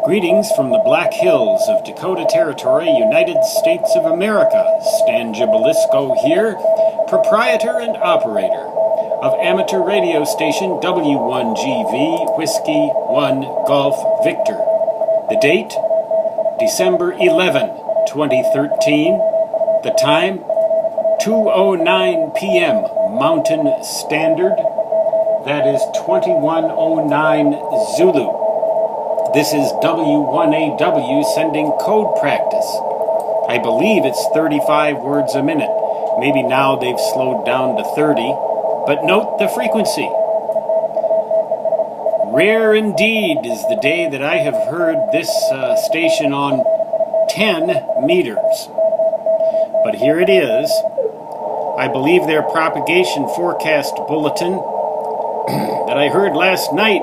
Greetings from the Black Hills of Dakota Territory, United States of America. Stan Gibelisco here, proprietor and operator of amateur radio station W1GV Whiskey 1 Golf Victor. The date, December 11, 2013. The time, 2:09 p.m. Mountain Standard. That is 21:09 Zulu. This is W1AW sending code practice. I believe it's 35 words a minute. Maybe now they've slowed down to 30, but note the frequency. Rare indeed is the day that I have heard this station on 10 meters. But here it is. I believe their propagation forecast bulletin that I heard last night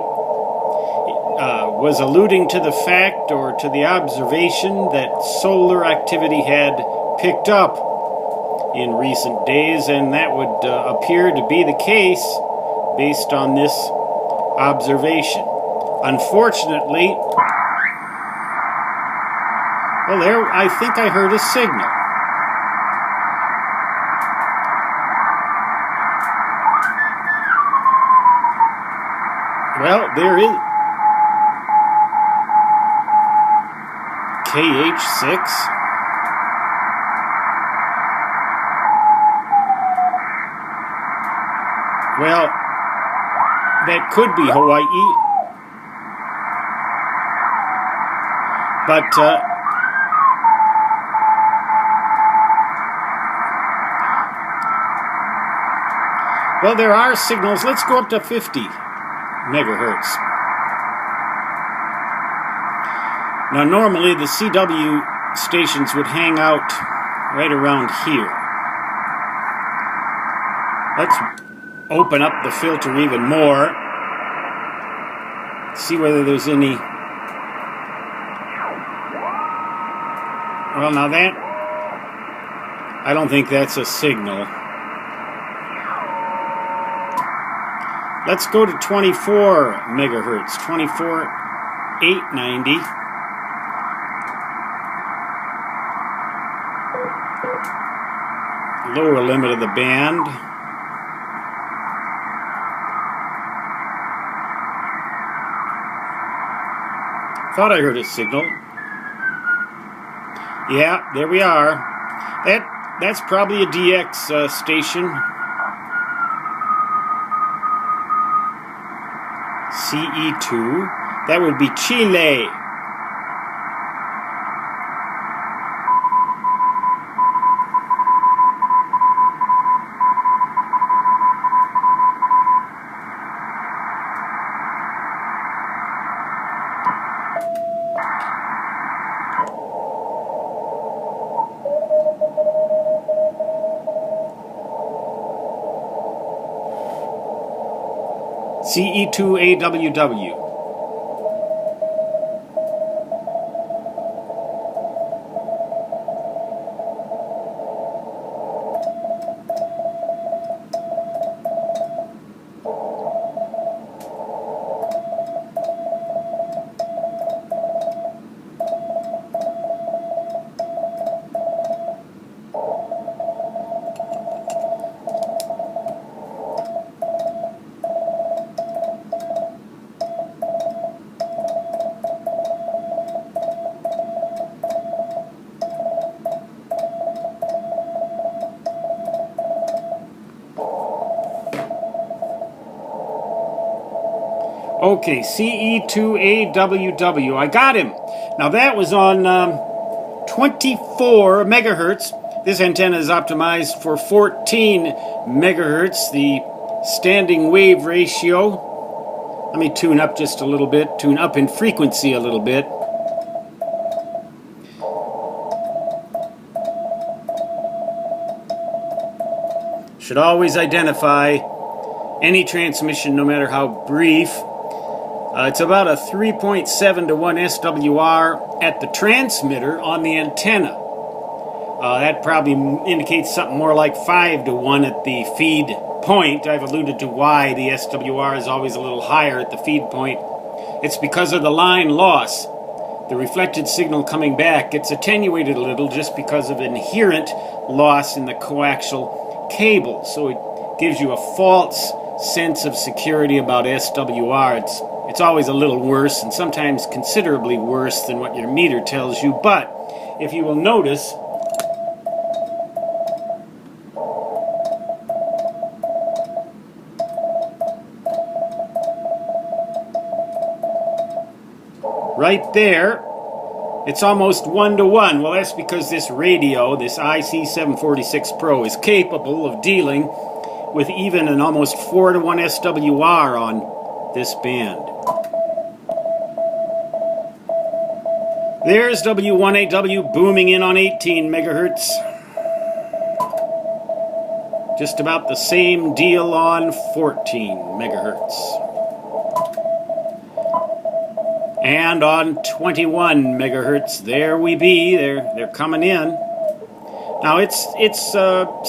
was alluding to the fact or to the observation that solar activity had picked up in recent days, and that would appear to be the case based on this observation. Unfortunately, well, there, I think I heard a signal. Well, there is KH6. Well, that could be Hawaii. But well, there are signals. Let's go up to 50 megahertz. Now, normally the CW stations would hang out right around here. Let's open up the filter even more. See whether there's any. Well, now that, I don't think that's a signal. Let's go to 24 megahertz, 24,890. Lower limit of the band. Thought I heard a signal. Yeah, there we are. That's probably a DX station. CE2. That would be Chile. CE2AWW. Okay, CE2AWW. I got him. Now that was on 24 megahertz. This antenna is optimized for 14 megahertz, the standing wave ratio. Let me tune up just a little bit, tune up in frequency a little bit. Should always identify any transmission, no matter how brief. It's about a 3.7 to 1 SWR at the transmitter on the antenna. That probably indicates something more like 5 to 1 at the feed point. I've alluded to why the SWR is always a little higher at the feed point. It's because of the line loss. the reflected signal coming back gets attenuated a little just because of inherent loss in the coaxial cable. So it gives you a false sense of security about SWR. It's always a little worse, and sometimes considerably worse than what your meter tells you. But if you will notice, right there, it's almost 1-to-1. Well, that's because this radio, this IC746 Pro, is capable of dealing with even an almost 4-to-1 SWR on this band. There's W1AW booming in on 18 megahertz. Just about the same deal on 14 megahertz. And on 21 megahertz, there we be. They're coming in. Now it's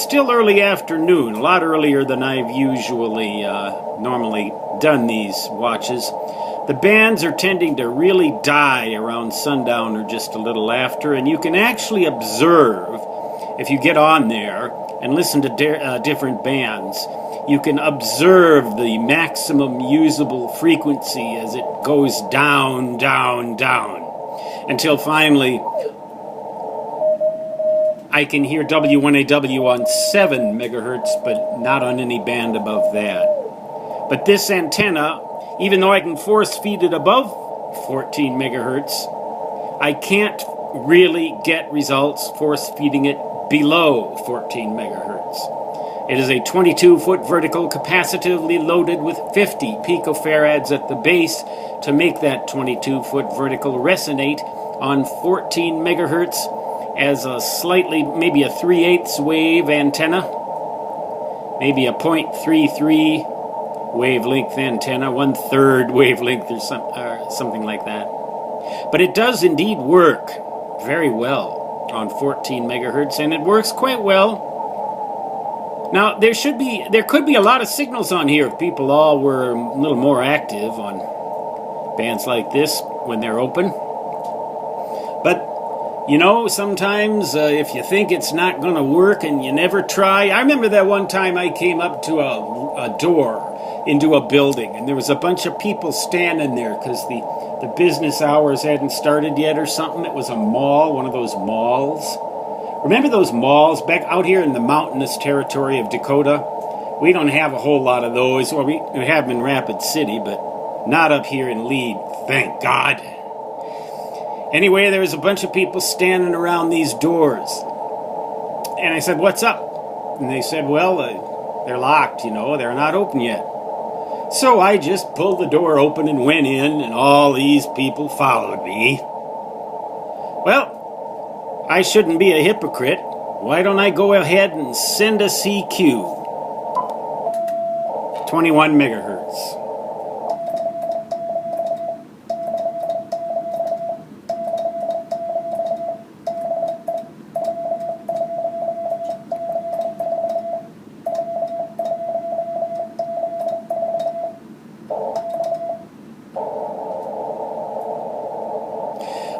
still early afternoon, a lot earlier than I've usually normally done these watches. The bands are tending to really die around sundown or just a little after, and you can actually observe, if you get on there and listen to different bands, you can observe the maximum usable frequency as it goes down, down, down, until finally I can hear W1AW on 7 megahertz, but not on any band above that. But this antenna, even though I can force feed it above 14 megahertz, I can't really get results force feeding it below 14 megahertz. It is a 22-foot vertical, capacitively loaded with 50 picofarads at the base to make that 22-foot vertical resonate on 14 megahertz as a slightly, maybe a 3/8 wave antenna, maybe a 0.33 wavelength antenna, 1/3 wavelength or something like that. But it does indeed work very well on 14 megahertz, and it works quite well. Now, there could be a lot of signals on here if people all were a little more active on bands like this when they're open. But, you know, sometimes if you think it's not going to work and you never try. I remember that one time I came up to a door into a building, and there was a bunch of people standing there because the business hours hadn't started yet or something. It was a mall, one of those malls. Remember those malls back out here in the mountainous territory of Dakota? We don't have a whole lot of those. Well, we have them in Rapid City, but not up here in Lead, thank God. Anyway, there was a bunch of people standing around these doors. And I said, "What's up?" And they said, "Well, they're locked, you know, they're not open yet." So I just pulled the door open and went in, and all these people followed me. Well, I shouldn't be a hypocrite. Why don't I go ahead and send a CQ? 21 megahertz.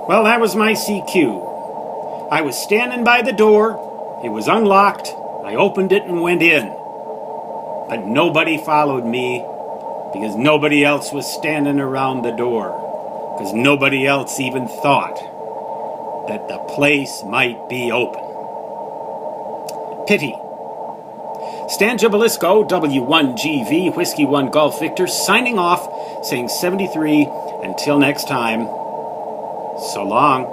Well, that was my CQ. I was standing by the door, it was unlocked, I opened it and went in. But nobody followed me because nobody else was standing around the door, because nobody else even thought that the place might be open. Pity. Stan Jabalisco, W1GV, Whiskey 1 Golf Victor, signing off, saying 73. Until next time, so long.